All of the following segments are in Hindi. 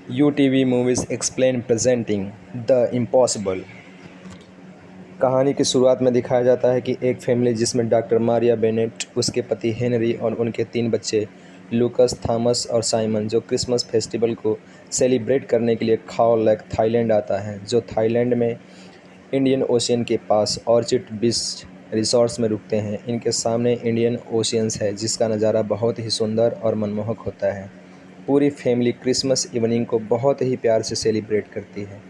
UTV Movies Explain presenting The Impossible। कहानी की शुरुआत में दिखाया जाता है कि एक फैमिली जिसमें डॉक्टर मारिया बेनेट, उसके पति हेनरी और उनके 3 बच्चे लूकस, थॉमस और साइमन, जो क्रिसमस फेस्टिवल को सेलिब्रेट करने के लिए खाओ लेक, थाईलैंड आता है, जो थाईलैंड में इंडियन ओशियन के पास ऑर्चिड बीच रिसोर्ट्स में रुकते हैं। इनके सामने इंडियन ओशियंस है, जिसका नज़ारा बहुत ही सुंदर और मनमोहक होता है। पूरी फैमिली क्रिसमस इवनिंग को बहुत ही प्यार से सेलिब्रेट करती है।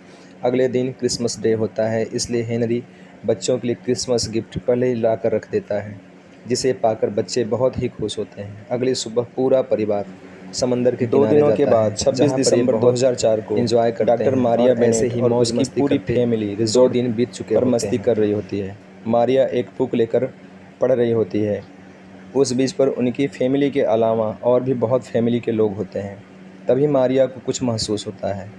अगले दिन क्रिसमस डे होता है, इसलिए हेनरी बच्चों के लिए क्रिसमस गिफ्ट पहले ही ला कर रख देता है, जिसे पाकर बच्चे बहुत ही खुश होते हैं। अगली सुबह पूरा परिवार समंदर के किनारे जाता है। 2 दिनों के बाद 26 दिसंबर 2004 को एंजॉय करते हैं। डॉक्टर मारिया बेनेट और उसकी पूरी फैमिली 2 दिन बीत चुके पर मस्ती कर रही होती है। मारिया एक बुक लेकर पढ़ रही होती है। उस बीच पर उनकी फैमिली के अलावा और भी बहुत फैमिली के लोग होते हैं। तभी मारिया को कुछ महसूस होता है।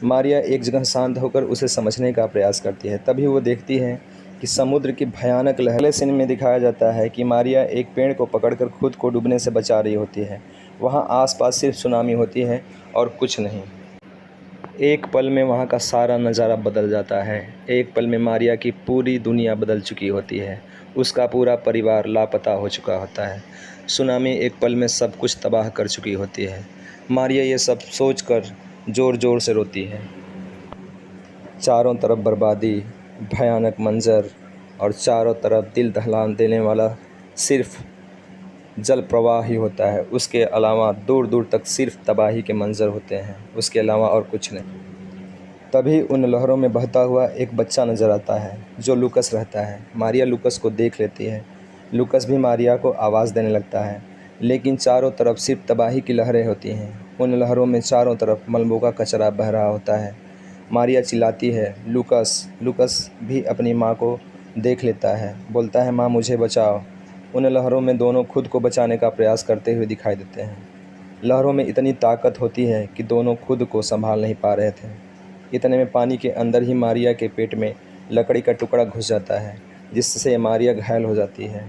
मारिया एक जगह शांत होकर उसे समझने का प्रयास करती है। तभी वो देखती है कि समुद्र की भयानक लहरें। अगले सीन में दिखाया जाता है कि मारिया एक पेड़ को पकड़कर खुद को डूबने से बचा रही होती है। वहाँ आसपास सिर्फ सुनामी होती है और कुछ नहीं। एक पल में वहाँ का सारा नज़ारा बदल जाता है। एक पल में मारिया की पूरी दुनिया बदल चुकी होती है। उसका पूरा परिवार लापता हो चुका होता है। सुनामी एक पल में सब कुछ तबाह कर चुकी होती है। मारिया ये सब सोचकर ज़ोर-ज़ोर से रोती है। चारों तरफ बर्बादी, भयानक मंजर और चारों तरफ दिल दहला देने वाला सिर्फ जल प्रवाह ही होता है। उसके अलावा दूर दूर तक सिर्फ तबाही के मंजर होते हैं, उसके अलावा और कुछ नहीं। तभी उन लहरों में बहता हुआ एक बच्चा नज़र आता है, जो लूकस रहता है। मारिया लूकस को देख लेती है। लूकस भी मारिया को आवाज़ देने लगता है, लेकिन चारों तरफ सिर्फ तबाही की लहरें होती हैं। उन लहरों में चारों तरफ मलबों का कचरा बह रहा होता है। मारिया चिल्लाती है, लूकस। लूकस भी अपनी माँ को देख लेता है, बोलता है, माँ मुझे बचाओ। उन लहरों में दोनों खुद को बचाने का प्रयास करते हुए दिखाई देते हैं। लहरों में इतनी ताकत होती है कि दोनों खुद को संभाल नहीं पा रहे थे। इतने में पानी के अंदर ही मारिया के पेट में लकड़ी का टुकड़ा घुस जाता है, जिससे मारिया घायल हो जाती है।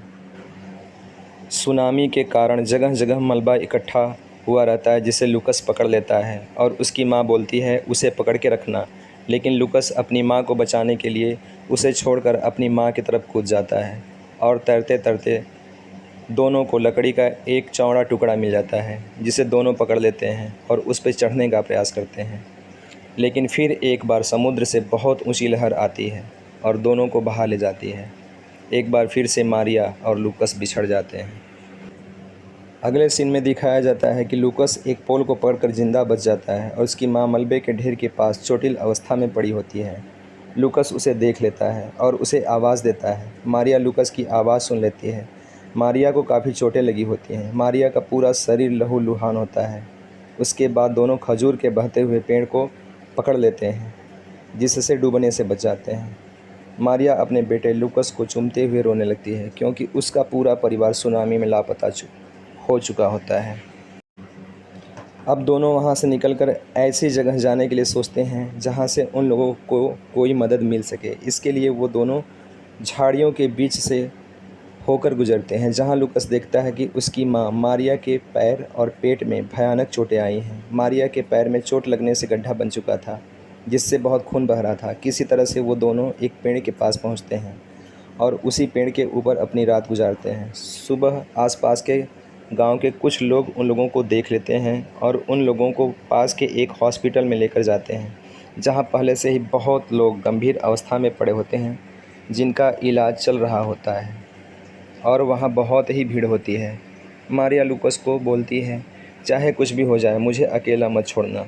सुनामी के कारण जगह जगह मलबा इकट्ठा हुआ रहता है, जिसे लूकस पकड़ लेता है और उसकी माँ बोलती है उसे पकड़ के रखना। लेकिन लूकस अपनी माँ को बचाने के लिए उसे छोड़कर अपनी माँ की तरफ कूद जाता है और तैरते तैरते दोनों को लकड़ी का एक चौड़ा टुकड़ा मिल जाता है, जिसे दोनों पकड़ लेते हैं और उस पर चढ़ने का प्रयास करते हैं। लेकिन फिर एक बार समुद्र से बहुत ऊंची लहर आती है और दोनों को बहा ले जाती है। एक बार फिर से मारिया और लूकस बिछड़ जाते हैं। अगले सीन में दिखाया जाता है कि लूकस एक पोल को पकड़कर जिंदा बच जाता है और उसकी मां मलबे के ढेर के पास चोटिल अवस्था में पड़ी होती है। लूकस उसे देख लेता है और उसे आवाज़ देता है। मारिया लूकस की आवाज़ सुन लेती है। मारिया को काफ़ी चोटें लगी होती हैं। मारिया का पूरा शरीर लहूलुहान होता है। उसके बाद दोनों खजूर के बहते हुए पेड़ को पकड़ लेते हैं, जिससे डूबने से बच जाते हैं। मारिया अपने बेटे लूकस को चूमते हुए रोने लगती है, क्योंकि उसका पूरा परिवार सुनामी में लापता हो चुका होता है। अब दोनों वहाँ से निकलकर ऐसी जगह जाने के लिए सोचते हैं जहाँ से उन लोगों को कोई मदद मिल सके। इसके लिए वो दोनों झाड़ियों के बीच से होकर गुजरते हैं, जहाँ लूकस देखता है कि उसकी माँ मारिया के पैर और पेट में भयानक चोटें आई हैं। मारिया के पैर में चोट लगने से गड्ढा बन चुका था, जिससे बहुत खून बह रहा था। किसी तरह से वो दोनों एक पेड़ के पास पहुँचते हैं और उसी पेड़ के ऊपर अपनी रात गुजारते हैं। सुबह आसपास के गांव के कुछ लोग उन लोगों को देख लेते हैं और उन लोगों को पास के एक हॉस्पिटल में लेकर जाते हैं, जहां पहले से ही बहुत लोग गंभीर अवस्था में पड़े होते हैं, जिनका इलाज चल रहा होता है और वहां बहुत ही भीड़ होती है। मारिया लूकस को बोलती है, चाहे कुछ भी हो जाए, मुझे अकेला मत छोड़ना।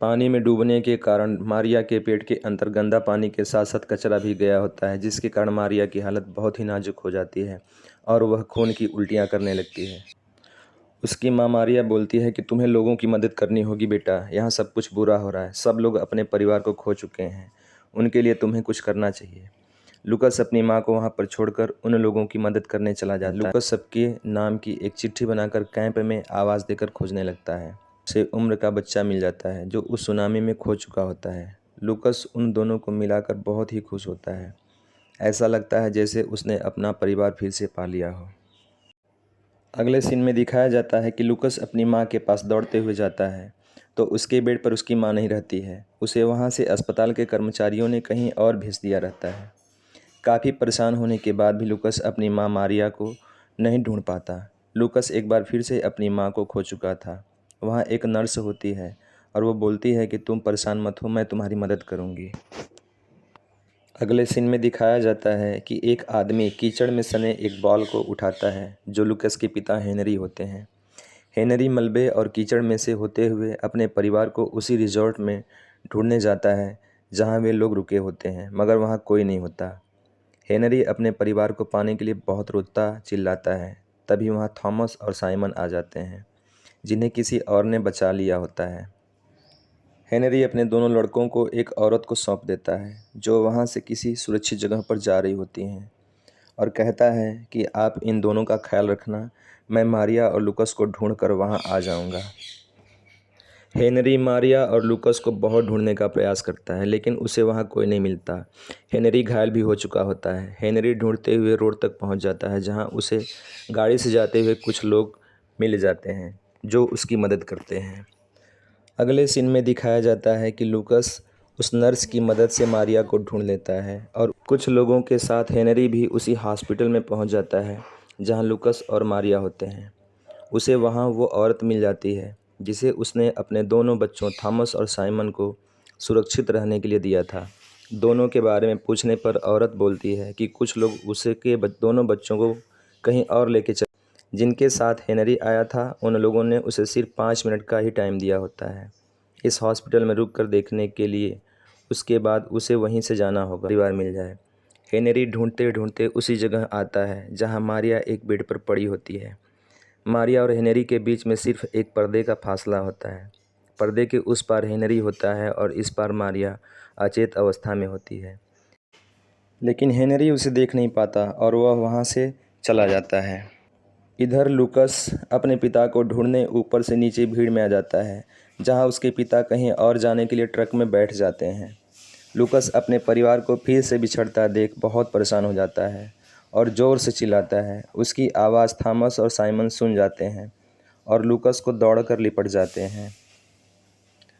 पानी में डूबने के कारण मारिया के पेट के अंदर गंदा पानी के साथ साथ कचरा भी गया होता है, जिसके कारण मारिया की हालत बहुत ही नाजुक हो जाती है और वह खून की उल्टियाँ करने लगती है। उसकी माँ मारिया बोलती है कि तुम्हें लोगों की मदद करनी होगी बेटा, यहाँ सब कुछ बुरा हो रहा है, सब लोग अपने परिवार को खो चुके हैं, उनके लिए तुम्हें कुछ करना चाहिए। लूकस अपनी माँ को वहाँ पर छोड़कर उन लोगों की मदद करने चला जाता है। लूकस सबके नाम की एक चिट्ठी बनाकर कैंप में आवाज़ देकर खोजने लगता है। उसे उम्र का बच्चा मिल जाता है, जो उस सुनामी में खो चुका होता है। लूकस उन दोनों को मिलाकर बहुत ही खुश होता है। ऐसा लगता है जैसे उसने अपना परिवार फिर से पा लिया हो। अगले सीन में दिखाया जाता है कि लूकस अपनी माँ के पास दौड़ते हुए जाता है। तो उसके बेड पर उसकी माँ नहीं रहती है। उसे वहाँ से अस्पताल के कर्मचारियों ने कहीं और भेज दिया रहता है। काफ़ी परेशान होने के बाद भी लूकस अपनी माँ मारिया को नहीं ढूंढ पाता। लूकस एक बार फिर से अपनी माँ को खो चुका था। वहाँ एक नर्स होती है और वो बोलती है कि तुम परेशान मत हो, मैं तुम्हारी मदद करूँगी। अगले सीन में दिखाया जाता है कि एक आदमी कीचड़ में सने एक बॉल को उठाता है जो लूकस के पिता हेनरी होते हैं। हेनरी मलबे और कीचड़ में से होते हुए अपने परिवार को उसी रिजॉर्ट में ढूंढने जाता है जहां वे लोग रुके होते हैं, मगर वहां कोई नहीं होता। हेनरी अपने परिवार को पाने के लिए बहुत रोता चिल्लाता है। तभी वहां थॉमस और साइमन आ जाते हैं जिन्हें किसी और ने बचा लिया होता है। हेनरी अपने दोनों लड़कों को एक औरत को सौंप देता है जो वहां से किसी सुरक्षित जगह पर जा रही होती हैं और कहता है कि आप इन दोनों का ख्याल रखना, मैं मारिया और लूकस को ढूंढ कर वहाँ आ जाऊँगा। हेनरी मारिया और लूकस को बहुत ढूंढने का प्रयास करता है लेकिन उसे वहाँ कोई नहीं मिलता। हेनरी घायल भी हो चुका होता है। हेनरी ढूंढते हुए रोड तक पहुँच जाता है जहाँ उसे गाड़ी से जाते हुए कुछ लोग मिल जाते हैं जो उसकी मदद करते हैं। अगले सीन में दिखाया जाता है कि लूकस उस नर्स की मदद से मारिया को ढूंढ लेता है और कुछ लोगों के साथ हेनरी भी उसी हॉस्पिटल में पहुंच जाता है जहां लूकस और मारिया होते हैं। उसे वहां वो औरत मिल जाती है जिसे उसने अपने दोनों बच्चों थॉमस और साइमन को सुरक्षित रहने के लिए दिया था। दोनों के बारे में पूछने पर औरत बोलती है कि कुछ लोग दोनों बच्चों को कहीं और लेके जिनके साथ हेनरी आया था उन लोगों ने उसे सिर्फ 5 मिनट का ही टाइम दिया होता है इस हॉस्पिटल में रुक कर देखने के लिए। उसके बाद उसे वहीं से जाना होगा, परिवार मिल जाए। हेनरी ढूंढते ढूंढते उसी जगह आता है जहां मारिया एक बेड पर पड़ी होती है। मारिया और हेनरी के बीच में सिर्फ एक पर्दे का फासला होता है। पर्दे के उस पार हेनरी होता है और इस पार मारिया अचेत अवस्था में होती है, लेकिन हेनरी उसे देख नहीं पाता और वह वहां से चला जाता है। इधर लूकस अपने पिता को ढूंढने ऊपर से नीचे भीड़ में आ जाता है जहां उसके पिता कहीं और जाने के लिए ट्रक में बैठ जाते हैं। लूकस अपने परिवार को फिर से बिछड़ता देख बहुत परेशान हो जाता है और ज़ोर से चिल्लाता है। उसकी आवाज़ थॉमस और साइमन सुन जाते हैं और लूकस को दौड़कर लिपट जाते हैं।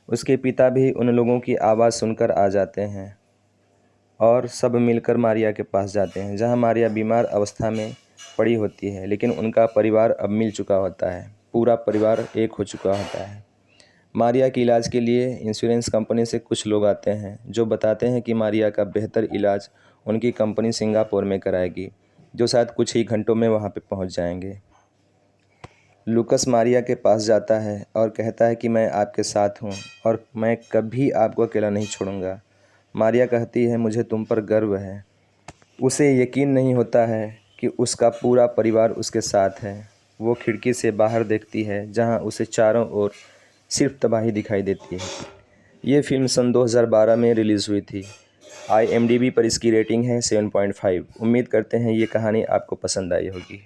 उसके पिता भी उन लोगों की आवाज़ सुनकर आ जाते हैं और सब मिलकर मारिया के पास जाते हैं जहां मारिया बीमार अवस्था में पड़ी होती है, लेकिन उनका परिवार अब मिल चुका होता है। पूरा परिवार एक हो चुका होता है। मारिया के इलाज के लिए इंश्योरेंस कंपनी से कुछ लोग आते हैं जो बताते हैं कि मारिया का बेहतर इलाज उनकी कंपनी सिंगापुर में कराएगी, जो शायद कुछ ही घंटों में वहां पे पहुंच जाएंगे। लूकस मारिया के पास जाता है और कहता है कि मैं आपके साथ हूं और मैं कभी आपको अकेला नहीं छोड़ूंगा। मारिया कहती है, मुझे तुम पर गर्व है। उसे यकीन नहीं होता है कि उसका पूरा परिवार उसके साथ है। वो खिड़की से बाहर देखती है जहां उसे चारों ओर सिर्फ तबाही दिखाई देती है। ये फिल्म सन 2012 में रिलीज़ हुई थी। IMDb पर इसकी रेटिंग है 7.5। उम्मीद करते हैं ये कहानी आपको पसंद आई होगी।